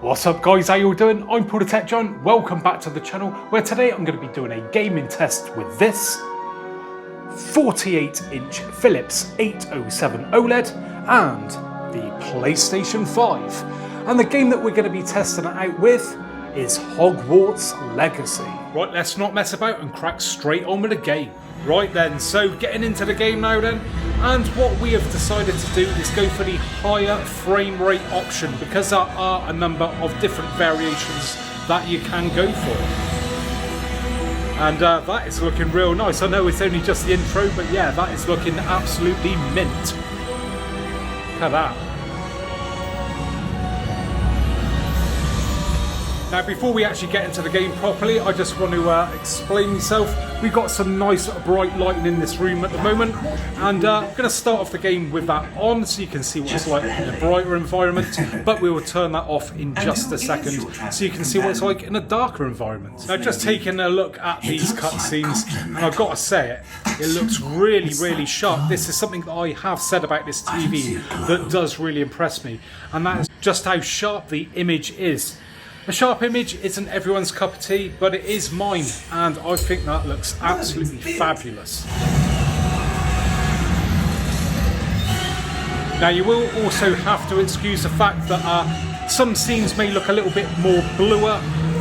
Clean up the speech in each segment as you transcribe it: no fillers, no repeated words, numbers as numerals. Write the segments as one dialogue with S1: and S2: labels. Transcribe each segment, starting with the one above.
S1: What's up guys, how you all doing? I'm Paul the Tech Giant, welcome back to the channel where today I'm going to be doing a gaming test with this 48-inch Philips 807 OLED and the PlayStation 5. And the game that we're going to be testing it out with is Hogwarts Legacy. Right, let's not mess about and crack straight on with the game. Right then, so getting into the game now then, and what we have decided to do is go for the higher frame rate option because there are a number of different variations that you can go for. And that is looking real nice. I know it's only just the intro, but yeah, that is looking absolutely mint. Look at that. Now before we actually get into the game properly, I just want to explain myself. We've got some nice bright lighting in this room at the moment, and I'm going to start off the game with that on so you can see what it's like in a brighter environment, but we will turn that off in just a second so you can see what it's like in a darker environment. Now just taking a look at these cutscenes, and I've got to say it looks really sharp. This is something that I have said about this TV that does really impress me, and that is just how sharp the image is. A sharp image isn't everyone's cup of tea, but it is mine, and I think that looks absolutely fabulous. Now you will also have to excuse the fact that some scenes may look a little bit more bluer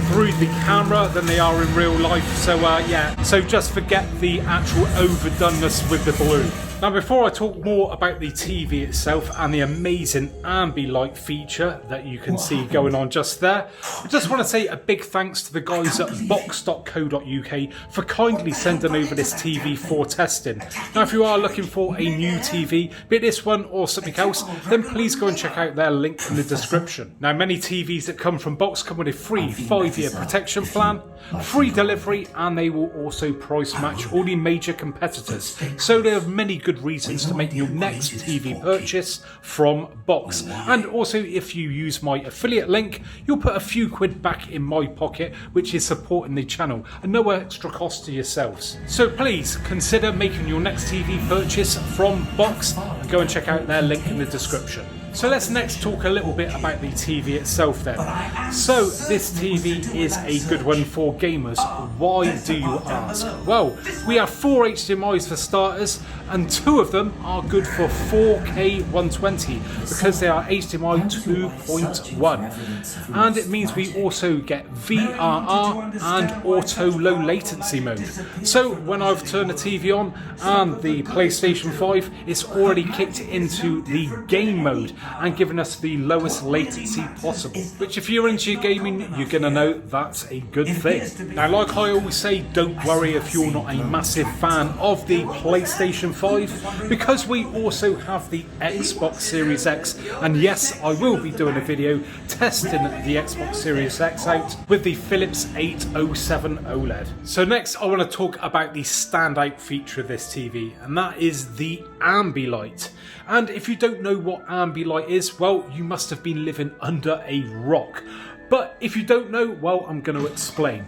S1: through the camera than they are in real life, so yeah, so just forget the actual overdoneness with the blue. Now before I talk more about the TV itself and the amazing Ambilight feature that you can see going on just there, I just want to say a big thanks to the guys at box.co.uk for kindly sending over this TV for testing. Now if you are looking for a new TV, be it this one or something else, then please go and check out their link in the description. Now many TVs that come from Box come with a free 5-year protection plan, free delivery, and they will also price match all the major competitors. So there are many good reasons to make your next TV purchase from Box. And also if you use my affiliate link, you'll put a few quid back in my pocket, which is supporting the channel and no extra cost to yourselves. So please consider making your next TV purchase from Box and go and check out their link in the description. So let's next talk a little bit about the TV itself then. So this TV is a good one for gamers. Why do you ask? Well, we have 4 HDMIs for starters, and 2 of them are good for 4K 120 because they are HDMI 2.1. And it means we also get VRR and auto low latency mode. So when I've turned the TV on and the PlayStation 5, it's already kicked into the game mode and giving us the lowest latency possible, which if you're into gaming, you're gonna know that's a good thing. Now like I always say, don't worry if you're not a massive fan of the PlayStation 5, because we also have the Xbox Series X, and yes, I will be doing a video testing the Xbox Series X out with the Philips 807 OLED. So next I want to talk about the standout feature of this TV, and that is the Ambilight. And if you don't know what Ambilight is, well, you must have been living under a rock. But if you don't know, well, I'm going to explain.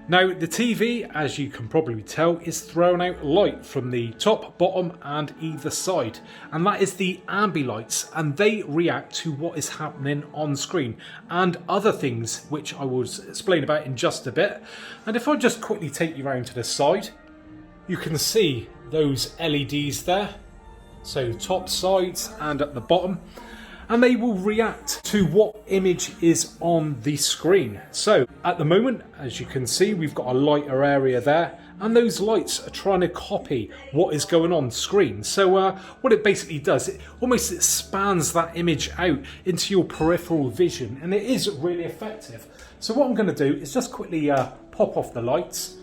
S1: Now, the TV, as you can probably tell, is throwing out light from the top, bottom and either side. And that is the Ambilights, and they react to what is happening on screen and other things, which I will explain about in just a bit. And if I just quickly take you around to the side, you can see those LEDs there. So top, sides and at the bottom, and they will react to what image is on the screen. So at the moment, as you can see, we've got a lighter area there, and those lights are trying to copy what is going on screen. So what it basically does, it almost expands that image out into your peripheral vision, and it is really effective. So what I'm going to do is just quickly pop off the lights,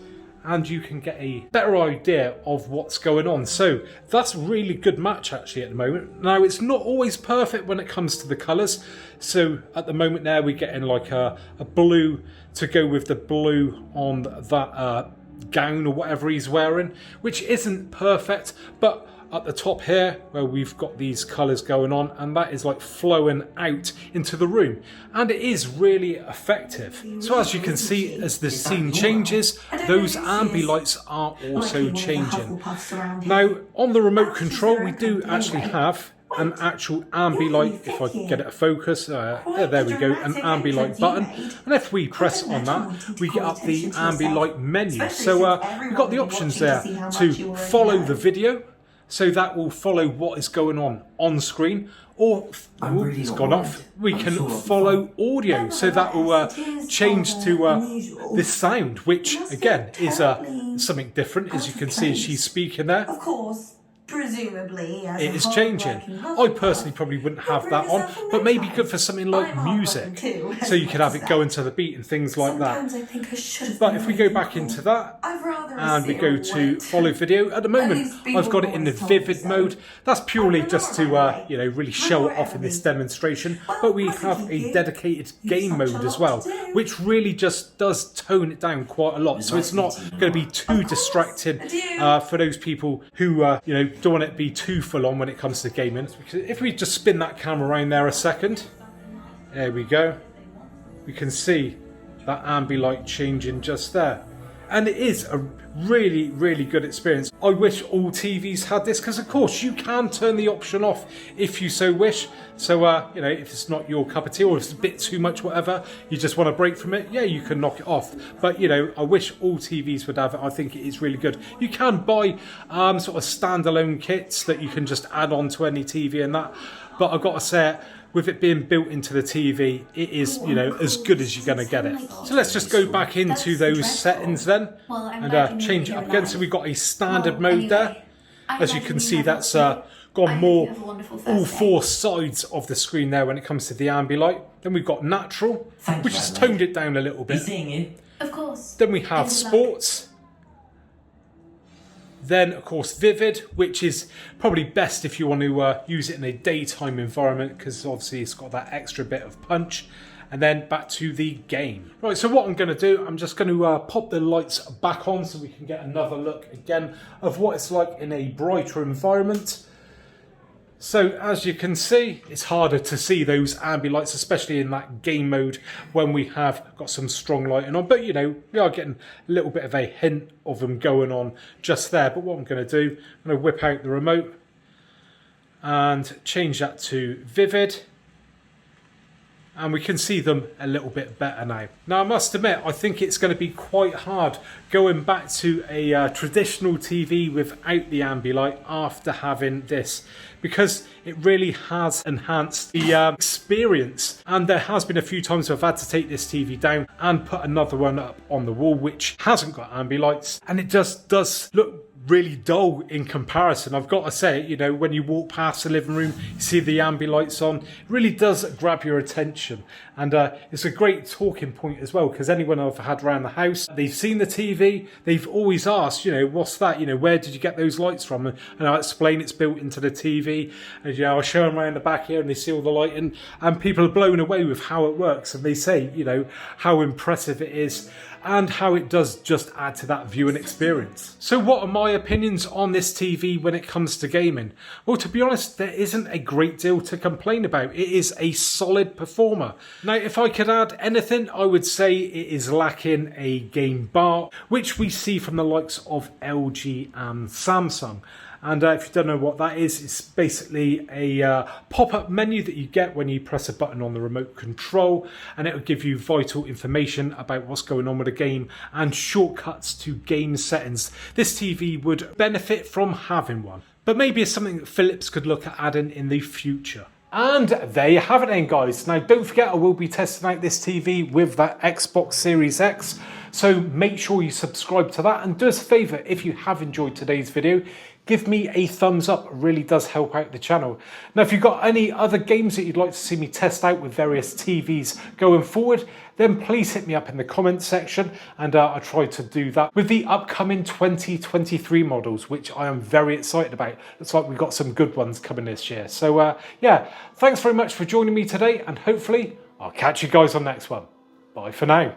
S1: and you can get a better idea of what's going on. So that's a really good match actually at the moment. Now it's not always perfect when it comes to the colours. So at the moment there we're getting like a blue to go with the blue on that gown or whatever he's wearing, which isn't perfect, but at the top here where we've got these colours going on, and that is like flowing out into the room, and it is really effective. So as you can see, as the scene changes, those Ambilights are also changing. Now on the remote control we do actually have an actual Ambilight, if I can get it a focus, there we go, an Ambilight button. And if we press on that, we get up the Ambilight menu. So we've got the options there to follow the video, so that will follow what is going on screen. Or, it's gone off, we can follow audio, so that will change to this sound, which again is something different, as you can see as she's speaking there.
S2: Of course. Presumably,
S1: it is changing. I personally probably wouldn't have that on, but maybe good for something like music, so you could have it going to the beat and things like that. But if we go back into that and we go to follow video, at the moment I've got it in the vivid mode. That's purely just to really show it off in this demonstration. But we have a dedicated game mode as well, which really just does tone it down quite a lot. So it's not going to be too distracting for those people who don't want it to be too full on when it comes to gaming. If we just spin that camera around there a second, there we go. We can see that Ambilight changing just there. And it is a really, really good experience. I wish all TVs had this, because of course you can turn the option off if you so wish. So, if it's not your cup of tea, or if it's a bit too much, whatever, you just want to break from it, yeah, you can knock it off. But, I wish all TVs would have it. I think it is really good. You can buy sort of standalone kits that you can just add on to any TV and that. But I've got to say, with it being built into the TV, it is, as good as you're going to get it. So let's just go back into those settings then and change it up again. So we've got a standard mode there. As you can see, that's gone more all four sides of the screen there when it comes to the Ambilight. Then we've got natural, which has toned it down a little bit.
S2: Of course.
S1: Then we have sports. Then, of course, vivid, which is probably best if you want to use it in a daytime environment, because obviously it's got that extra bit of punch. And then back to the game. Right, so what I'm going to do, I'm just going to pop the lights back on so we can get another look again of what it's like in a brighter environment. So as you can see, it's harder to see those Ambilights, especially in that game mode when we have got some strong lighting on. But we are getting a little bit of a hint of them going on just there. But what I'm going to do, I'm going to whip out the remote and change that to vivid. And we can see them a little bit better now. Now, I must admit, I think it's going to be quite hard going back to a traditional TV without the Ambilight after having this, because it really has enhanced the experience. And there has been a few times where I've had to take this TV down and put another one up on the wall, which hasn't got Ambilights, and it just does look really dull in comparison. I've got to say, when you walk past the living room, you see the Ambilights on, it really does grab your attention. And it's a great talking point as well, because anyone I've had around the house, they've seen the TV, they've always asked, what's that? Where did you get those lights from? And I explain it's built into the TV. And I show them around the back here and they see all the lighting, and people are blown away with how it works. And they say, how impressive it is, and how it does just add to that viewing experience. So what are my opinions on this TV when it comes to gaming? Well, to be honest, there isn't a great deal to complain about. It is a solid performer. Now, if I could add anything, I would say it is lacking a game bar, which we see from the likes of LG and Samsung. And if you don't know what that is, it's basically a pop-up menu that you get when you press a button on the remote control, and it will give you vital information about what's going on with the game and shortcuts to game settings. This TV would benefit from having one, but maybe it's something that Philips could look at adding in the future. And there you have it then, guys. Now, don't forget, I will be testing out this TV with that Xbox Series X, so make sure you subscribe to that, and do us a favour, if you have enjoyed today's video, give me a thumbs up. It really does help out the channel. Now, if you've got any other games that you'd like to see me test out with various TVs going forward, then please hit me up in the comments section, and I'll try to do that with the upcoming 2023 models, which I am very excited about. Looks like we've got some good ones coming this year. So yeah, thanks very much for joining me today, and hopefully I'll catch you guys on the next one. Bye for now.